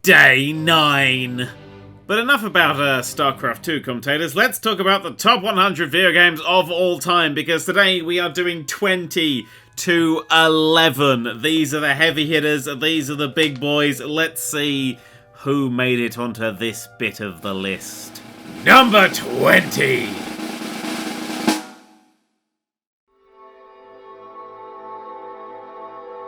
Day 9. But enough about StarCraft 2 commentators, let's talk about the top 100 video games of all time, because today we are doing 20 to 11. These are the heavy hitters, these are the big boys. Let's see who made it onto this bit of the list. Number 20.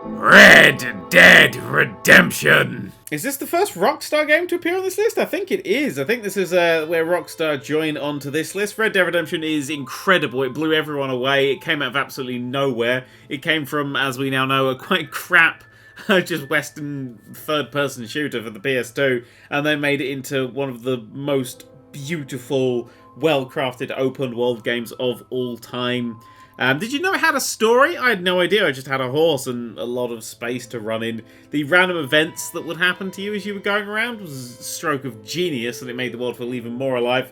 Red Dead Redemption. Is this the first Rockstar game to appear on this list? I think it is. I think this is where Rockstar joined onto this list. Red Dead Redemption is incredible. It blew everyone away. It came out of absolutely nowhere. It came from, as we now know, a quite crap just Western third-person shooter for the PS2, and they made it into one of the most beautiful, well-crafted open-world games of all time. Did you know it had a story? I had no idea. I just had a horse and a lot of space to run in. The random events that would happen to you as you were going around was a stroke of genius, and it made the world feel even more alive.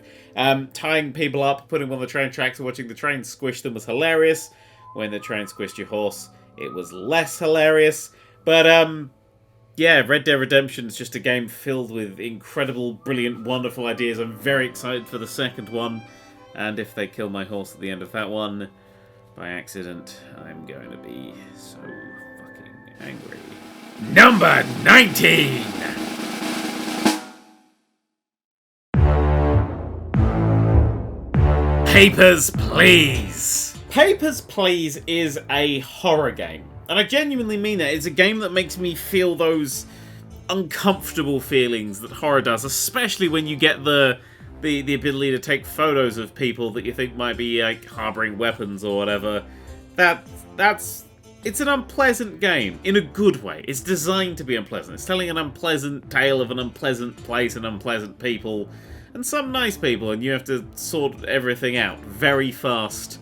Tying people up, putting them on the train tracks and watching the train squish them was hilarious. When the train squished your horse, it was less hilarious. But, yeah, Red Dead Redemption is just a game filled with incredible, brilliant, wonderful ideas. I'm very excited for the second one. And if they kill my horse at the end of that one by accident, I'm going to be so fucking angry. Number 19! Papers, Please! Papers, Please is a horror game. And I genuinely mean that. It's a game that makes me feel those uncomfortable feelings that horror does, especially when you get the ability to take photos of people that you think might be like harboring weapons or whatever. It's an unpleasant game in a good way. It's designed to be unpleasant. It's telling an unpleasant tale of an unpleasant place and unpleasant people and some nice people, and you have to sort everything out very fast.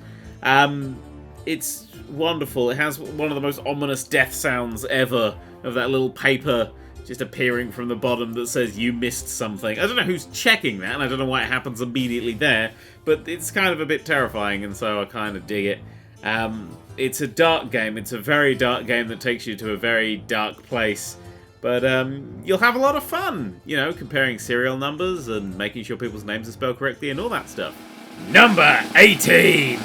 It's wonderful. It has one of the most ominous death sounds ever of that little paper just appearing from the bottom that says you missed something. I don't know who's checking that, and I don't know why it happens immediately there, but it's kind of a bit terrifying, and so I kind of dig it. It's a dark game. It's a very dark game that takes you to a very dark place, but you'll have a lot of fun, you know, comparing serial numbers and making sure people's names are spelled correctly and all that stuff. Number 18!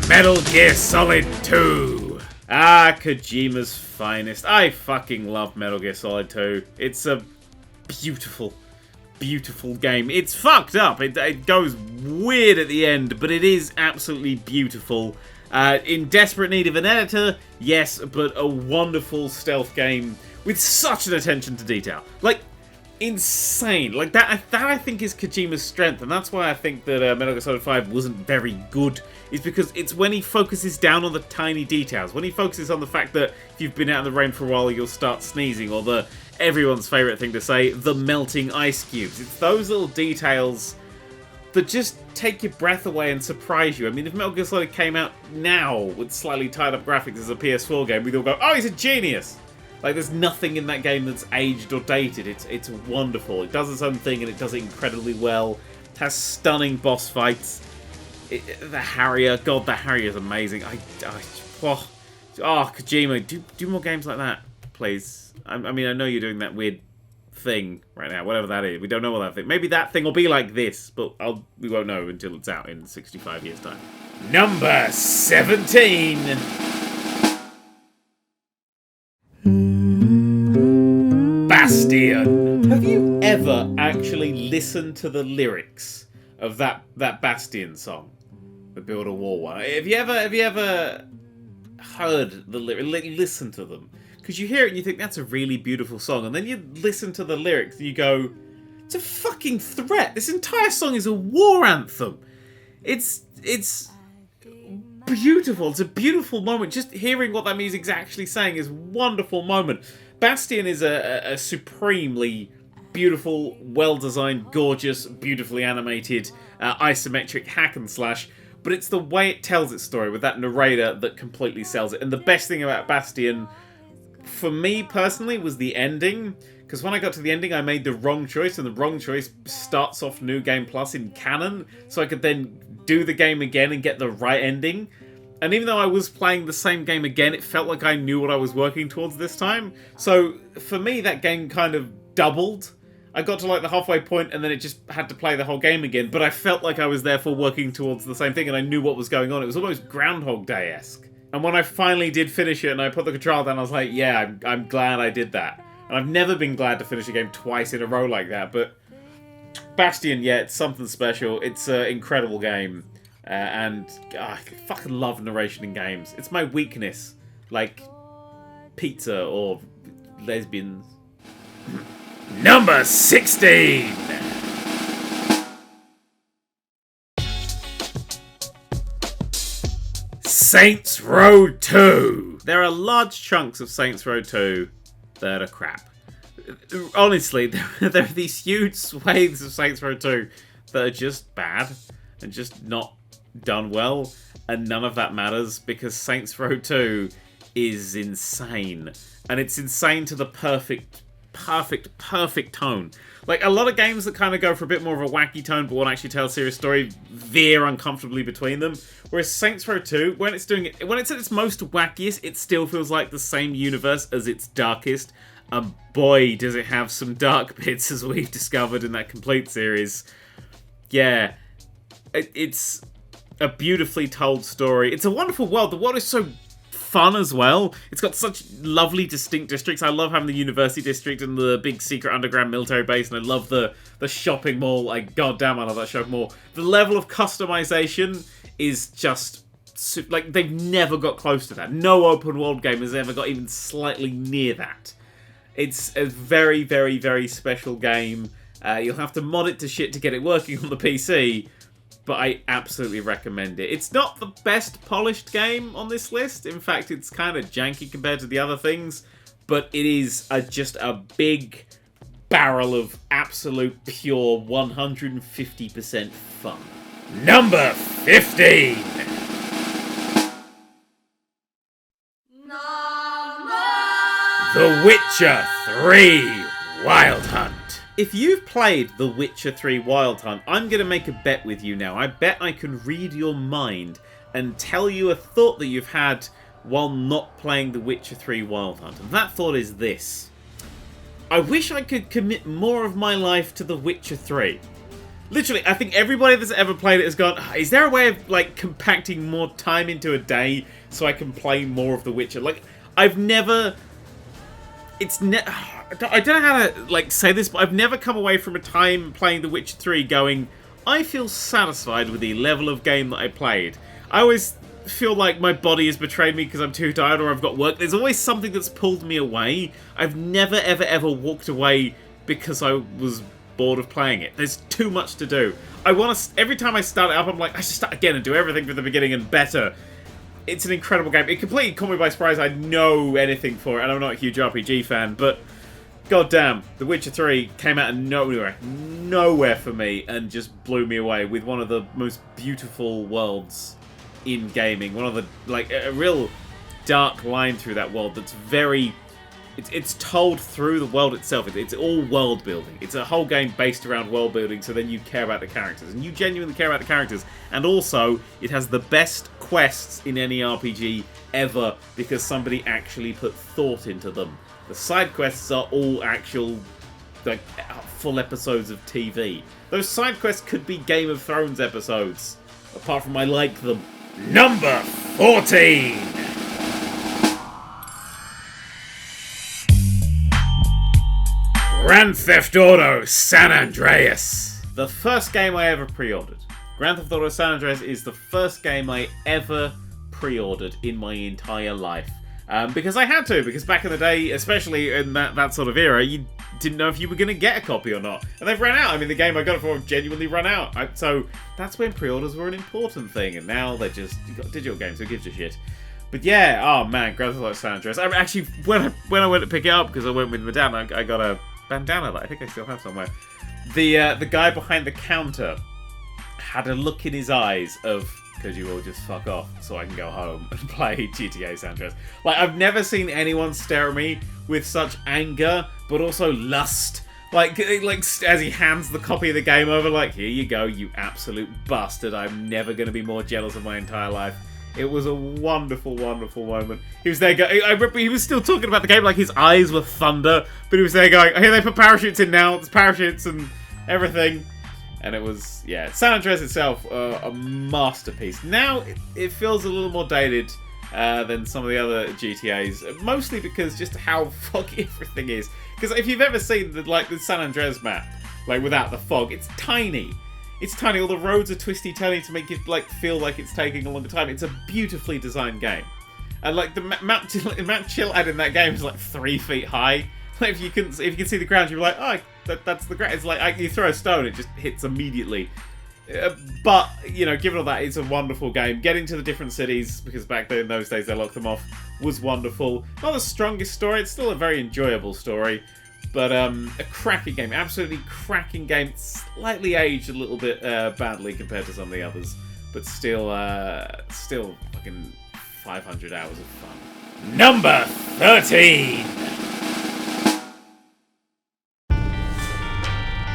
Metal Gear Solid 2! Ah, Kojima's finest. I fucking love Metal Gear Solid 2. It's a beautiful, beautiful game. It's fucked up. It goes weird at the end, but it is absolutely beautiful. In desperate need of an editor, yes, but a wonderful stealth game with such an attention to detail. Like, insane. Like, that I think is Kojima's strength, and that's why I think that Metal Gear Solid 5 wasn't very good, is because it's when he focuses down on the tiny details, when he focuses on the fact that if you've been out in the rain for a while, you'll start sneezing, or everyone's favourite thing to say, the melting ice cubes. It's those little details that just take your breath away and surprise you. I mean, if Metal Gear Solid came out now with slightly tied up graphics as a PS4 game, we'd all go, oh, he's a genius! Like, there's nothing in that game that's aged or dated. It's wonderful. It does its own thing, and it does it incredibly well. It has stunning boss fights. The Harrier, God, the Harrier is amazing. Kojima, do more games like that, please. I mean, I know you're doing that weird thing right now, whatever that is. We don't know what that thing. Maybe that thing will be like this, but we won't know until it's out in 65 years' time. Number 17. Bastian. Have you ever actually listened to the lyrics of that Bastian song, the Build a Wall one? Have you ever heard the lyrics? Listen to them, because you hear it and you think that's a really beautiful song, and then you listen to the lyrics and you go, it's a fucking threat. This entire song is a war anthem. It's beautiful. It's a beautiful moment. Just hearing what that music's actually saying is a wonderful moment. Bastian is a supremely beautiful, well-designed, gorgeous, beautifully animated, isometric hack and slash, but it's the way it tells its story with that narrator that completely sells it. And the best thing about Bastian, for me personally, was the ending, because when I got to the ending, I made the wrong choice, and the wrong choice starts off New Game Plus in canon, so I could then do the game again and get the right ending. And even though I was playing the same game again, it felt like I knew what I was working towards this time. So for me, that game kind of doubled. I got to like the halfway point and then it just had to play the whole game again, but I felt like I was therefore working towards the same thing and I knew what was going on. It was almost Groundhog Day-esque. And when I finally did finish it and I put the control down, I was like, yeah, I'm glad I did that. And I've never been glad to finish a game twice in a row like that, but Bastian, yeah, it's something special. It's an incredible game. I fucking love narration in games. It's my weakness. Like pizza or lesbians. Number 16! Saints Row 2! There are large chunks of Saints Row 2 that are crap. Honestly, there are these huge swathes of Saints Row 2 that are just bad and just not done well, and none of that matters because Saints Row 2 is insane, and it's insane to the perfect tone. Like a lot of games that kind of go for a bit more of a wacky tone but won't actually tell a serious story veer uncomfortably between them, whereas Saints Row 2, when it's at its most wackiest, it still feels like the same universe as its darkest, and boy does it have some dark bits, as we've discovered in that complete series. Yeah, it's a beautifully told story. It's a wonderful world. The world is so fun as well. It's got such lovely distinct districts. I love having the university district and the big secret underground military base, and I love the shopping mall. Like, goddamn, I love that shopping mall. The level of customization is just like, they've never got close to that. No open world game has ever got even slightly near that. It's a very, very, very special game. You'll have to mod it to shit to get it working on the PC, but I absolutely recommend it. It's not the best polished game on this list. In fact, it's kind of janky compared to the other things, but it is just a big barrel of absolute pure 150% fun. Number 15! The Witcher 3 Wild Hunt. If you've played The Witcher 3 Wild Hunt, I'm going to make a bet with you now. I bet I can read your mind and tell you a thought that you've had while not playing The Witcher 3 Wild Hunt. And that thought is this. I wish I could commit more of my life to The Witcher 3. Literally, I think everybody that's ever played it has gone, is there a way of, like, compacting more time into a day so I can play more of The Witcher? Like, I've never... I don't know how to, like, say this, but I've never come away from a time playing The Witcher 3 going, I feel satisfied with the level of game that I played. I always feel like my body has betrayed me because I'm too tired or I've got work. There's always something that's pulled me away. I've never, ever, ever walked away because I was bored of playing it. There's too much to do. Every time I start it up, I'm like, I should start again and do everything from the beginning and better. It's an incredible game. It completely caught me by surprise. I know anything for it, and I'm not a huge RPG fan, but goddamn, The Witcher 3 came out of nowhere for me, and just blew me away with one of the most beautiful worlds in gaming. One of the, like, a real dark line through that world that's very... It's told through the world itself. It's all world building. It's a whole game based around world building, so then you care about the characters. And you genuinely care about the characters. And also, it has the best quests in any RPG ever, because somebody actually put thought into them. The side quests are all actual, like, full episodes of TV. Those side quests could be Game of Thrones episodes, apart from I like them. Number 14! Grand Theft Auto San Andreas. The first game I ever pre-ordered. Grand Theft Auto San Andreas is the first game I ever pre-ordered in my entire life. Because I had to, because back in the day, especially in that sort of era, you didn't know if you were going to get a copy or not. And they've run out. I mean, the game I got it for genuinely run out. So that's when pre-orders were an important thing. And now they're just, you got digital games, who gives a shit? But yeah, oh man, Grand Theft Auto San Andreas. I actually, when I went to pick it up, because I went with my dad, I got a bandana that I think I still have somewhere. The guy behind the counter had a look in his eyes of, could you all just fuck off so I can go home and play GTA San Andreas? Like, I've never seen anyone stare at me with such anger, but also lust. Like as he hands the copy of the game over, like, here you go, you absolute bastard. I'm never going to be more jealous of my entire life. It was a wonderful, wonderful moment. He was there going, I remember he was still talking about the game like his eyes were thunder, but he was there going, here they put parachutes in now, there's parachutes and everything. And it was, yeah, San Andreas itself, a masterpiece. Now, it feels a little more dated than some of the other GTAs, mostly because just how foggy everything is. Because if you've ever seen the San Andreas map, like without the fog, it's tiny. It's tiny. All the roads are twisty, turny to make it feel like it's taking a longer time. It's a beautifully designed game, and like the map chill out in that game is like 3 feet high. Like if you can see the ground, you're like, oh, that's the ground. It's like you throw a stone, it just hits immediately. But you know, given all that, it's a wonderful game. Getting to the different cities, because back then in those days they locked them off, was wonderful. Not the strongest story. It's still a very enjoyable story. But a cracking game, absolutely cracking game. Slightly aged a little bit badly compared to some of the others, but still fucking 500 hours of fun. Number 13.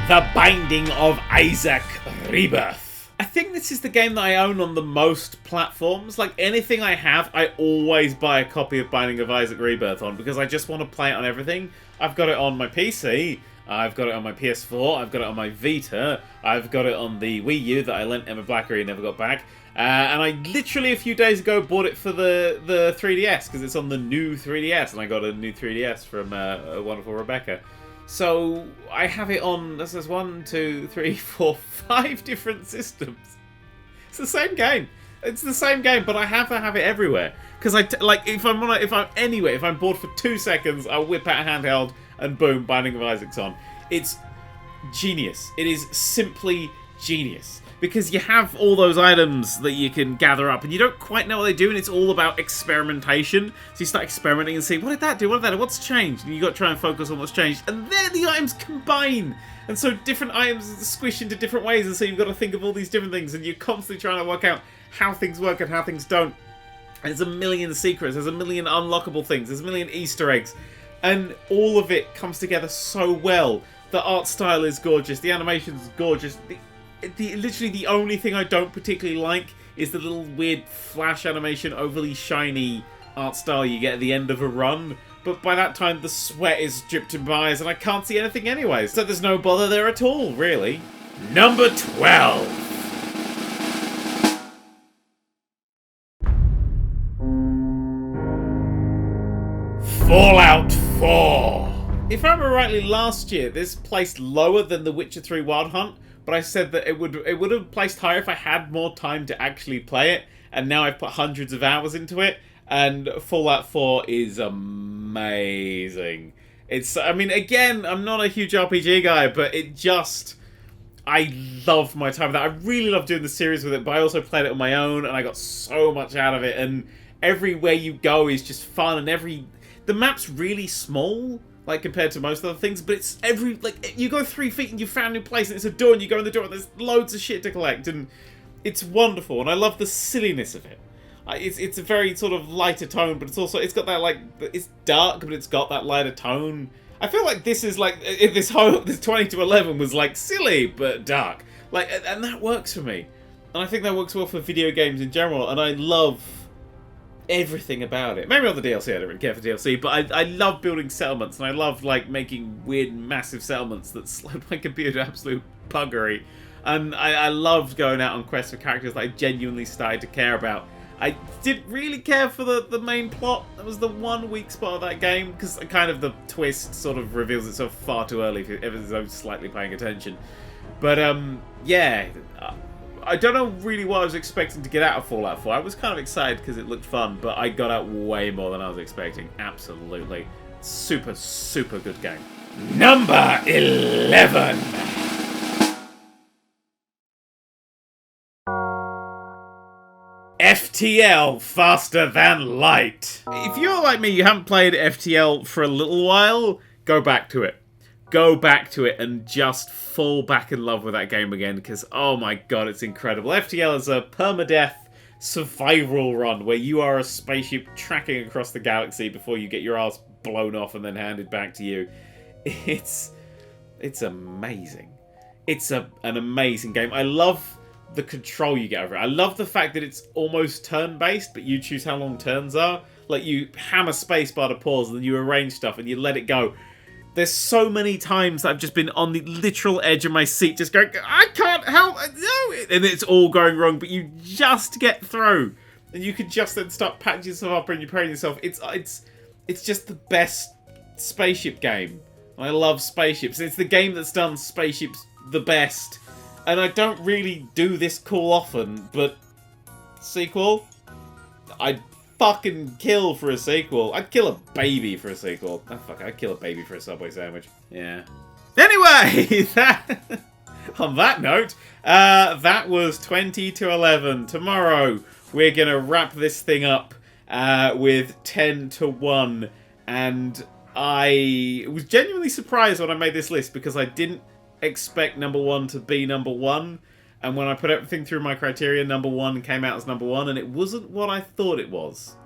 The Binding of Isaac Rebirth. I think this is the game that I own on the most platforms. Like anything I have, I always buy a copy of Binding of Isaac Rebirth on because I just want to play it on everything. I've got it on my PC, I've got it on my PS4, I've got it on my Vita, I've got it on the Wii U that I lent Emma Blackery and never got back. And I literally a few days ago bought it for the 3DS because it's on the new 3DS, and I got a new 3DS from a wonderful Rebecca. So I have it on, this is 1, 2, 3, 4, 5 different systems. It's the same game. It's the same game, but I have to have it everywhere. Because if I'm bored for 2 seconds, I'll whip out a handheld and boom, Binding of Isaac's on. It's genius. It is simply genius. Because you have all those items that you can gather up, and you don't quite know what they do, and it's all about experimentation. So you start experimenting and see, what did that do? What did that do? What's changed? And you got to try and focus on what's changed. And then the items combine. And so different items squish into different ways, and so you've got to think of all these different things, and you're constantly trying to work out how things work and how things don't. And there's a million secrets, there's a million unlockable things, there's a million Easter eggs. And all of it comes together so well. The art style is gorgeous, the animation is gorgeous. Literally the only thing I don't particularly like is the little weird flash animation, overly shiny art style you get at the end of a run. But by that time the sweat is dripped in my eyes and I can't see anything anyway. So there's no bother there at all, really. Number 12. Fallout 4. If I remember rightly, last year this placed lower than The Witcher 3 Wild Hunt, but I said that it would have placed higher if I had more time to actually play it, and now I've put hundreds of hours into it, and Fallout 4 is amazing. I mean, again, I'm not a huge RPG guy, but I love my time with that. I really love doing the series with it, but I also played it on my own, and I got so much out of it, and everywhere you go is just fun, and the map's really small, like compared to most other things, but it's you go 3 feet and you found a new place and it's a door and you go in the door and there's loads of shit to collect and it's wonderful and I love the silliness of it. It's a very sort of lighter tone, but it's got that it's dark, but it's got that lighter tone. I feel like this is this 20 to 11 was like silly but dark, and that works for me, and I think that works well for video games in general, and I love everything about it. Maybe not the DLC, I don't really care for DLC, but I love building settlements, and I love making weird massive settlements that slow my computer absolute buggery. And I loved going out on quests for characters that I genuinely started to care about. I didn't really care for the main plot. That was the one weak spot of that game, because kind of the twist sort of reveals itself far too early if everyone's slightly paying attention. But yeah, I don't know really what I was expecting to get out of Fallout 4. I was kind of excited because it looked fun, but I got out way more than I was expecting. Absolutely. Super, super good game. Number 11. FTL Faster Than Light. If you're like me, you haven't played FTL for a little while, go back to it. Go back to it and just fall back in love with that game again, because oh my god, it's incredible. FTL is a permadeath survival run where you are a spaceship tracking across the galaxy before you get your ass blown off and then handed back to you. It's amazing. It's an amazing game. I love the control you get over it. I love the fact that it's almost turn-based, but you choose how long turns are. Like, you hammer spacebar to pause, and then you arrange stuff, and you let it go. There's so many times that I've just been on the literal edge of my seat, just going, I can't help, no! And it's all going wrong, but you just get through. And you can just then start patching yourself up and you're preparing yourself. It's just the best spaceship game. I love spaceships. It's the game that's done spaceships the best. And I don't really do this cool often, but sequel? I'd fucking kill for a sequel. I'd kill a baby for a sequel. Oh, fuck, I'd kill a baby for a Subway sandwich. Yeah. Anyway, on that note, that was 20 to 11. Tomorrow, we're going to wrap this thing up with 10 to 1. And I was genuinely surprised when I made this list because I didn't expect number 1 to be number 1. And when I put everything through my criteria, number 1 came out as number 1, and it wasn't what I thought it was.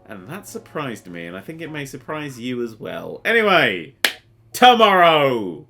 And that surprised me, and I think it may surprise you as well. Anyway, tomorrow!